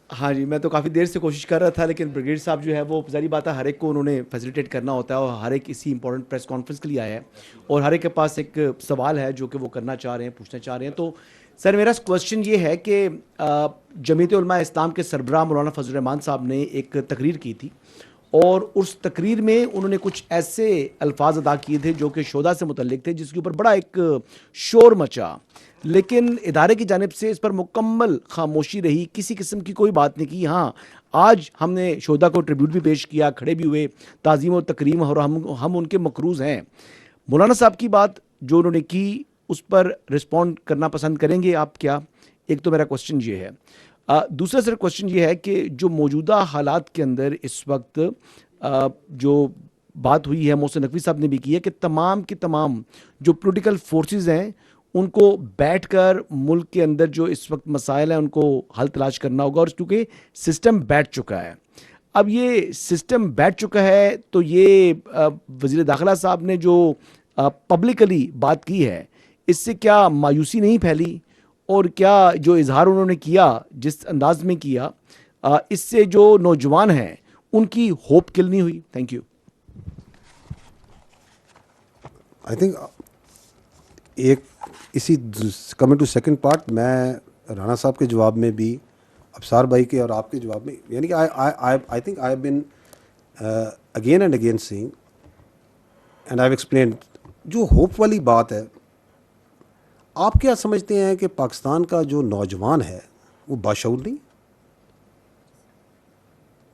ہاں جی، میں تو کافی دیر سے کوشش کر رہا تھا، لیکن بریگیڈ صاحب جو ہے وہ ظاہری بات ہے ہر ایک کو انہوں نے فیسیلیٹیٹ کرنا ہوتا ہے، اور ہر ایک اسی امپورٹنٹ پریس کانفرنس کے لیے آیا ہے، اور ہر ایک کے پاس ایک سوال ہے جو کہ وہ کرنا چاہ رہے ہیں، پوچھنا چاہ رہے ہیں. تو سر میرا کوشچن یہ ہے کہ جمعیت علماء اسلام کے سربراہ مولانا فضل الرحمان صاحب نے ایک تقریر کی تھی، اور اس تقریر میں انہوں نے کچھ ایسے الفاظ ادا کیے تھے جو کہ شہداء سے متعلق تھے، جس کے اوپر بڑا ایک شور مچا، لیکن ادارے کی جانب سے اس پر مکمل خاموشی رہی، کسی قسم کی کوئی بات نہیں کی. ہاں، آج ہم نے شہداء کو ٹریبیوٹ بھی پیش کیا، کھڑے بھی ہوئے، تعظیم و تکریم، اور ہم ان کے مقروض ہیں. مولانا صاحب کی بات جو انہوں نے کی اس پر رسپونڈ کرنا پسند کریں گے آپ کیا؟ ایک تو میرا کوشچن یہ ہے. دوسرا سر کوشچن یہ ہے کہ جو موجودہ حالات کے اندر اس وقت جو بات ہوئی ہے، محسن نقوی صاحب نے بھی کی ہے کہ تمام کی تمام جو پولیٹیکل فورسز ہیں ان کو بیٹھ کر ملک کے اندر جو اس وقت مسائل ہیں ان کو حل تلاش کرنا ہوگا، اور کیونکہ سسٹم بیٹھ چکا ہے. اب یہ سسٹم بیٹھ چکا ہے تو یہ وزیر داخلہ صاحب نے جو پبلکلی بات کی ہے، اس سے کیا مایوسی نہیں پھیلی؟ اور کیا جو اظہار انہوں نے کیا جس انداز میں کیا، اس سے جو نوجوان ہیں ان کی ہوپ کل نہیں ہوئی؟ Thank you. آئی تھنک ایک اسی کمنگ ٹو سیکنڈ پارٹ، میں رانا صاحب کے جواب میں بھی، ابصار بھائی کے اور آپ کے جواب میں، یعنی کہ I think I have been again and again saying and I have explained, جو ہوپ والی بات ہے، آپ کیا سمجھتے ہیں کہ پاکستان کا جو نوجوان ہے وہ باشعور نہیں؟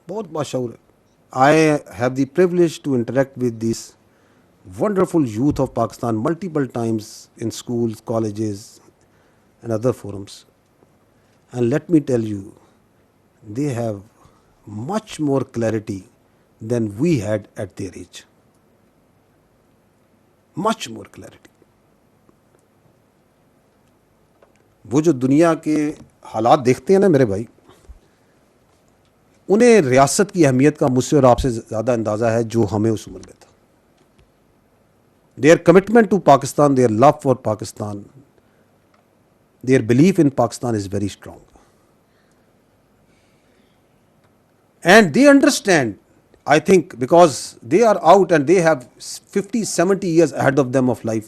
بہت باشعور ہے. I have the privilege to interact with this wonderful youth of Pakistan multiple times in schools, colleges and other forums. And let me tell you, they have much more clarity than we had at their age. Much more clarity. وہ جو دنیا کے حالات دیکھتے ہیں نا میرے بھائی، انہیں ریاست کی اہمیت کا مجھ سے اور آپ سے زیادہ اندازہ ہے جو ہمیں اس عمر میں تھا. Their commitment to Pakistan, their love for Pakistan, their belief in Pakistan is very strong. And they understand, I think, because they are out and they have 50, 70 years ahead of them of life,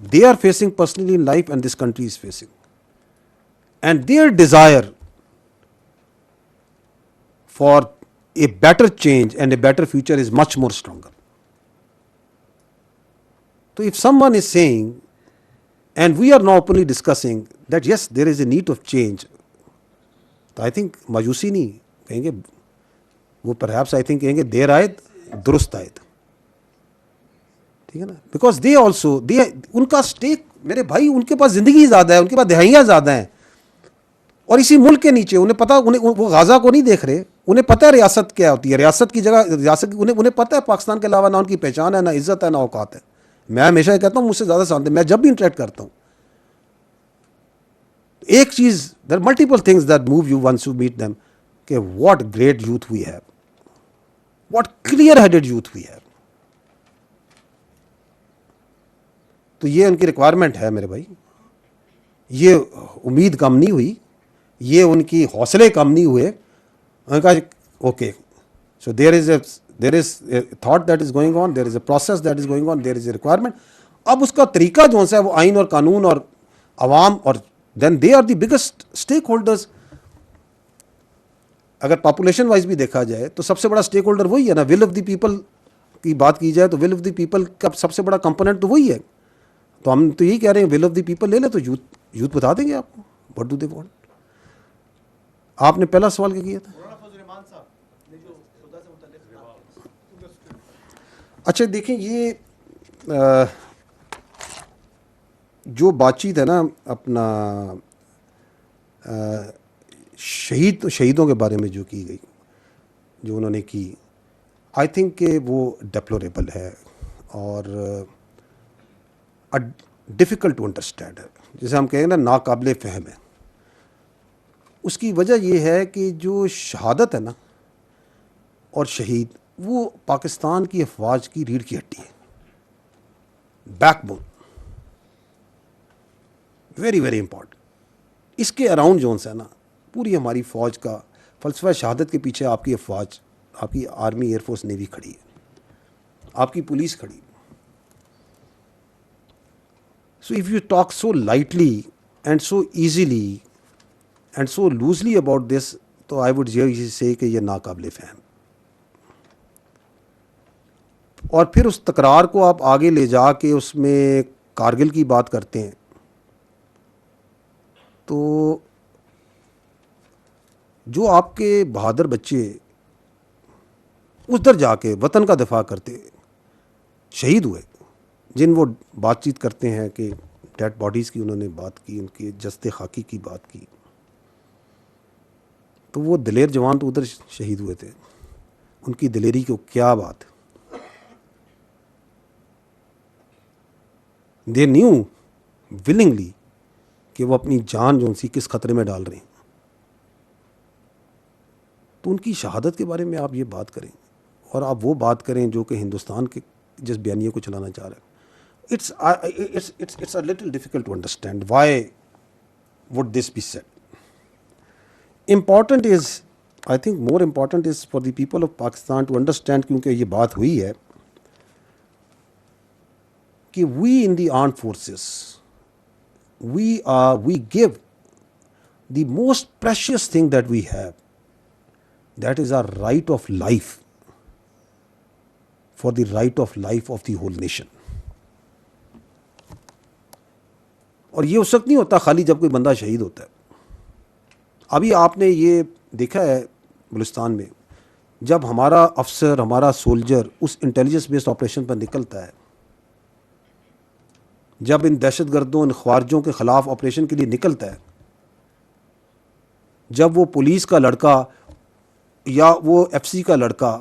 they are facing personally in life and this country is facing. And their desire for a better change and a better future is much more stronger. So if someone is saying, and we are now openly discussing that yes, there is a need of change, تو I think مایوسی نہیں کہیں گے وہ، perhaps I think کہیں گے دیر آئے درست آئے، ٹھیک ہے نا. بیکاز دے آلسو ان کا اسٹیک، میرے بھائی، ان کے پاس زندگی زیادہ ہے، ان کے پاس دہائیاں زیادہ ہیں، اور اسی ملک کے نیچے انہیں پتا، وہ غازہ کو نہیں دیکھ رہے، انہیں پتہ ہے ریاست کیا ہوتی ہے، ریاست کی جگہ ریاست، انہیں پتہ ہے پاکستان کے علاوہ نہ ان کی پہچان ہے، نہ عزت ہے، نہ اوقات ہے. میں ہمیشہ یہ کہتا ہوں، مجھ سے زیادہ سانتے میں جب بھی انٹریکٹ کرتا ہوں، ایک چیز، there multiple things that move you once you meet them, کہ what great youth we have, what clear headed youth we have. تو یہ ان کی ریکوائرمنٹ ہے میرے بھائی. یہ امید کم نہیں ہوئی، یہ ان کی حوصلے کم نہیں ہوئے. انہوں نے کہا okay, so there is a thought that is going on, there is a process that is going on, there is a requirement. اب اس کا طریقہ جو ہے وہ آئین اور قانون اور عوام، اور then they are the biggest stakeholders. اگر پاپولیشن وائز بھی دیکھا جائے تو سب سے بڑا اسٹیک ہولڈر وہی ہے نا. ول آف دی پیپل کی بات کی جائے تو ول آف دی پیپل کا سب سے بڑا کمپوننٹ تو وہی ہے. تو ہم تو یہی کہہ رہے ہیں، ول آف دی پیپل لے لیں تو یوتھ بتا دیں گے آپ کو واٹ ڈو دے وانٹ. آپ نے پہلا سوال کیا تھا؟ اچھا دیکھیں، یہ جو بات چیت ہے نا اپنا شہیدوں کے بارے میں جو کی گئی، جو انہوں نے کی، آئی تھنک کہ وہ ڈیپلوریبل ہے اور ڈیفیکلٹ ٹو انڈرسٹینڈ ہے، جسے ہم کہیں نا ناقابل فہم ہے. اس کی وجہ یہ ہے کہ جو شہادت ہے نا اور شہید، وہ پاکستان کی افواج کی ریڑھ کی ہڈی ہے، backbone. Very very important. اس کے اراؤنڈ جو ہے نا پوری ہماری فوج کا فلسفہ شہادت کے پیچھے آپ کی افواج, آپ کی آرمی, ایئر فورس, نیوی کھڑی ہے, آپ کی پولیس کھڑی. So if you talk so lightly and so easily and so loosely about this, تو آئی وڈ سے کہ یہ ناقابل فہم. اور پھر اس تکرار کو آپ آگے لے جا کے اس میں کارگل کی بات کرتے ہیں, تو جو آپ کے بہادر بچے ادھر جا کے وطن کا دفاع کرتے شہید ہوئے, جن وہ بات چیت کرتے ہیں کہ ڈیڈ باڈیز کی انہوں نے بات کی, ان کے جسد خاکی کی بات کی, تو وہ دلیر جوان تو ادھر شہید ہوئے تھے, ان کی دلیری کو کیا بات. دے نیو ولنگلی کہ وہ اپنی جان جو ان سی کس خطرے میں ڈال رہے ہیں. تو ان کی شہادت کے بارے میں آپ یہ بات کریں اور آپ وہ بات کریں جو کہ ہندوستان کے جس بیانیے کو چلانا چاہ رہے ہیں. It's a little difficult to understand why would this be said. Important is, I think more important is for the people of Pakistan to understand, کیونکہ یہ بات ہوئی ہے کہ we in the armed forces, we give the most precious thing that we have, that is our right of life, for the right of life of the whole nation. اور یہ اس وقت نہیں ہوتا خالی جب کوئی بندہ شہید ہوتا ہے. ابھی آپ نے یہ دیکھا ہے بلوچستان میں, جب ہمارا افسر, ہمارا سولجر اس انٹیلیجنس بیسڈ آپریشن پر نکلتا ہے, جب ان دہشت گردوں, ان خوارجوں کے خلاف آپریشن کے لیے نکلتا ہے, جب وہ پولیس کا لڑکا یا وہ ایف سی کا لڑکا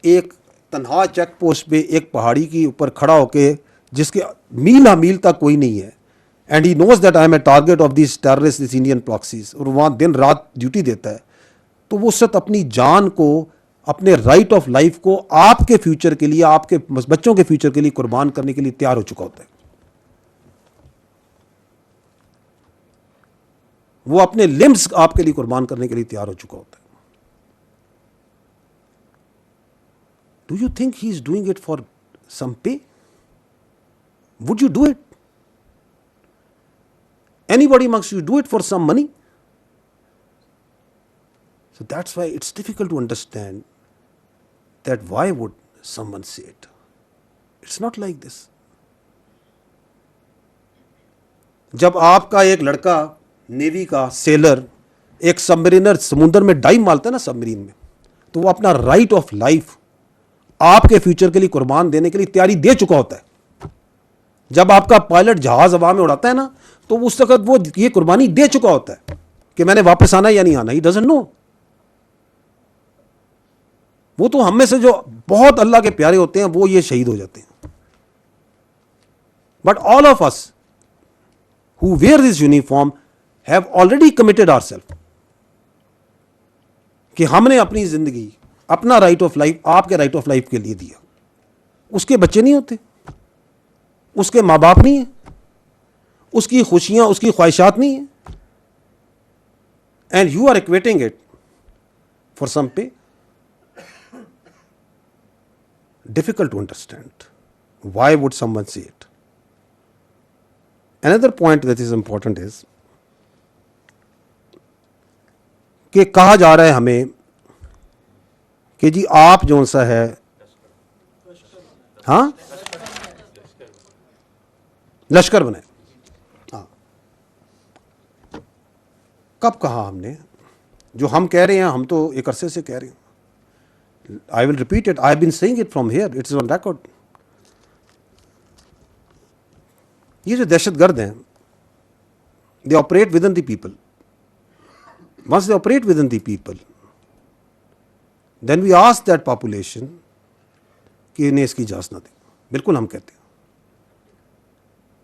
ایک تنہا چیک پوسٹ پہ ایک پہاڑی کے اوپر کھڑا ہو کے, جس کے میل میل تک کوئی نہیں ہے, and he knows that I am a target of these terrorist, these Indian proxies, اور وہاں دن رات ڈیوٹی دیتا ہے, تو وہ سب اپنی جان کو, اپنے رائٹ آف لائف کو آپ کے فیوچر کے لیے, آپ کے بچوں کے فیوچر کے لیے قربان کرنے کے لیے تیار ہو چکا ہوتا ہے. وہ اپنے لمبس آپ کے لیے قربان کرنے کے لیے تیار ہو چکا ہوتا ہے. Do you think he is doing it for some pay? Would you do it? Anybody amongst you do it for some money? So that's why it's difficult to understand that why would someone say it. It's not like this. جب آپ کا ایک لڑکا navy کا seller ایک سبمرینر سمندر میں dive مارتا ہے نا سبمرین میں, تو وہ اپنا رائٹ آف لائف آپ کے فیوچر کے لیے قربان دینے کے لیے تیاری دے چکا ہوتا ہے. جب آپ کا پائلٹ جہاز ہوا میں اڑاتا ہے نا, تو اس وقت وہ یہ قربانی دے چکا ہوتا ہے کہ میں نے واپس آنا یا نہیں آنا. He doesn't know. وہ تو ہم میں سے جو بہت اللہ کے پیارے ہوتے ہیں وہ یہ شہید ہو جاتے ہیں. But all of us who wear this uniform have already committed ourselves کہ ہم نے اپنی زندگی, اپنا رائٹ آف لائف آپ کے رائٹ آف لائف کے لیے دیا. اس کے بچے نہیں ہوتے, اس کے ماں باپ نہیں ہیں, اس کی خوشیاں, اس کی خواہشات نہیں ہیں, and you are equating it for some pay. Difficult to understand why would someone see it. Another point that is important is کہ کہا جا رہا ہے ہمیں کہ جی آپ جو سا ہے, ہاں لشکر بنائے. ہاں کب کہا ہم نے؟ جو ہم کہہ رہے ہیں, ہم تو ایک عرصے سے کہہ رہے ہیں. I will repeat it. I have been saying it from here. It is on record. یہ جو دہشت گرد ہیں, they operate within the people. Once they operate within the people, then we ask that population کہ انہیں اس کی اجازت نہ دیں. بالکل ہم کہتے ہیں,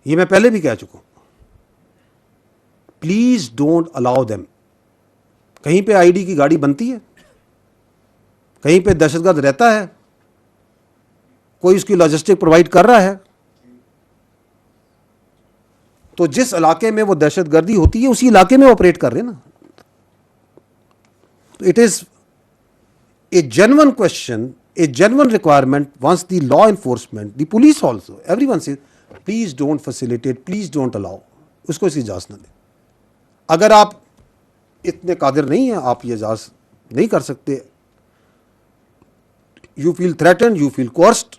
یہ میں پہلے بھی کہہ چکا ہوں. Please don't allow them. کہیں پہ آئی ڈی کی گاڑی بنتی ہے, کہیں پہ دہشت گرد رہتا ہے, کوئی اس کی لاجسٹک پرووائڈ کر رہا ہے, تو جس علاقے میں وہ دہشت گردی ہوتی ہے اسی علاقے میں آپریٹ کر رہے ہیں نا. تو it is a genuine question, a genuine requirement wants the law enforcement, the police also, everyone say please don't facilitate, please don't allow, اس کو اس کی اجازت نہ دیں. اگر آپ اتنے قادر نہیں ہیں, آپ یہ اجازت نہیں کر سکتے, you feel threatened, you feel coerced,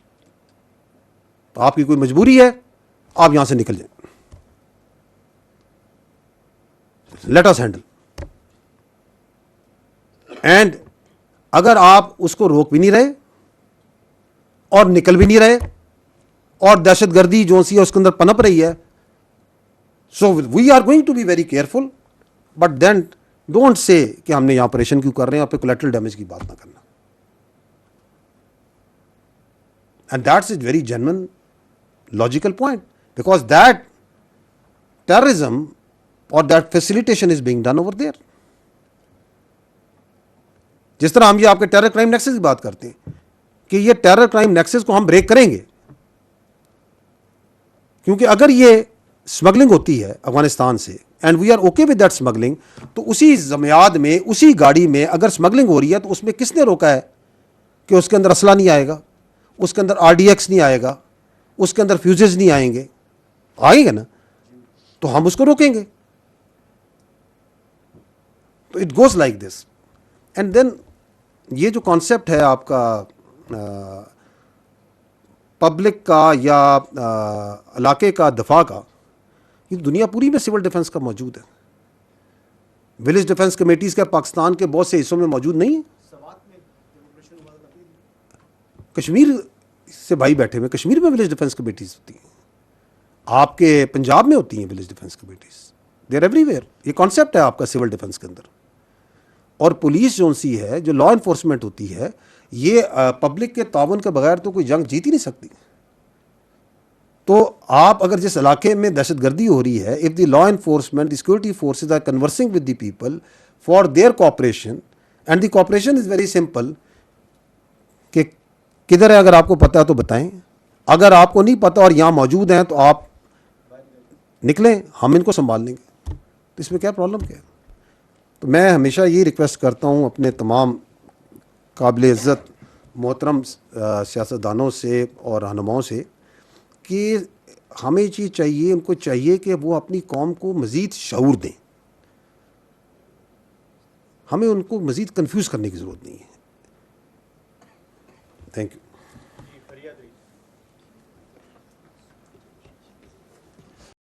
تو آپ کی کوئی مجبوری ہے, آپ یہاں سے نکل جائیں. Let us handle. اینڈ اگر آپ اس کو روک بھی نہیں رہے اور نکل بھی نہیں رہے اور دہشت گردی جو سی ہے اس کے اندر پنپ رہی ہے, so we are going to be very careful, but then don't say کہ ہم نے یہاں آپریشن کیوں کر رہے ہیں, آپ پہ کولیٹرل ڈیمیج کی بات نہ کرنا. And that's a very genuine logical point, because that terrorism اور that facilitation is being done over there. جس طرح ہم یہ آپ کے ٹیرر کرائم نیکسس کی بات کرتے ہیں کہ یہ ٹیرر کرائم نیکسس کو ہم بریک کریں گے, کیونکہ اگر یہ اسمگلنگ ہوتی ہے افغانستان سے and we are okay with that smuggling, تو اسی زمیاد میں, اسی گاڑی میں اگر اسمگلنگ ہو رہی ہے تو اس میں کس نے روکا ہے کہ اس کے اندر اسلحہ نہیں آئے گا, اس کے اندر آر ڈی ایکس نہیں آئے گا, اس کے اندر فیوزز نہیں آئیں گے, آئیں گے نا, تو ہم اس کو روکیں گے. تو it goes like this. And then یہ جو کانسیپٹ ہے آپ کا پبلک کا یا علاقے کا دفاع کا, یہ دنیا پوری میں سول ڈیفنس کا موجود ہے. ولیج ڈیفنس کمیٹیز کا پاکستان کے بہت سے حصوں میں موجود نہیں ہے. کشمیر سے بھائی بیٹھے ہوئے, کشمیر میں ولیج ڈیفنس کمیٹیز ہوتی ہیں, آپ کے پنجاب میں ہوتی ہیں village defence committees, they are everywhere. یہ کانسیپٹ ہے آپ کا سول ڈیفنس کے اندر. اور پولیس جو سی ہے, جو لا انفورسمنٹ ہوتی ہے, یہ پبلک کے تعاون کے بغیر تو کوئی جنگ جیت ہی نہیں سکتی. تو آپ اگر جس علاقے میں دہشت گردی ہو رہی ہے, if the law enforcement, the security forces are conversing with the people for their cooperation, and the cooperation is very simple, کہ کدھر ہے اگر آپ کو پتہ ہے تو بتائیں, اگر آپ کو نہیں پتہ اور یہاں موجود ہیں تو آپ نکلیں, ہم ان کو سنبھال لیں گے. تو اس میں کیا پرابلم کیا ہے؟ تو میں ہمیشہ یہ ریکویسٹ کرتا ہوں اپنے تمام قابل عزت محترم سیاستدانوں سے اور رہنماؤں سے کہ ہمیں چیز چاہیے, ان کو چاہیے کہ وہ اپنی قوم کو مزید شعور دیں. ہمیں ان کو مزید کنفیوز کرنے کی ضرورت نہیں ہے. Thank you.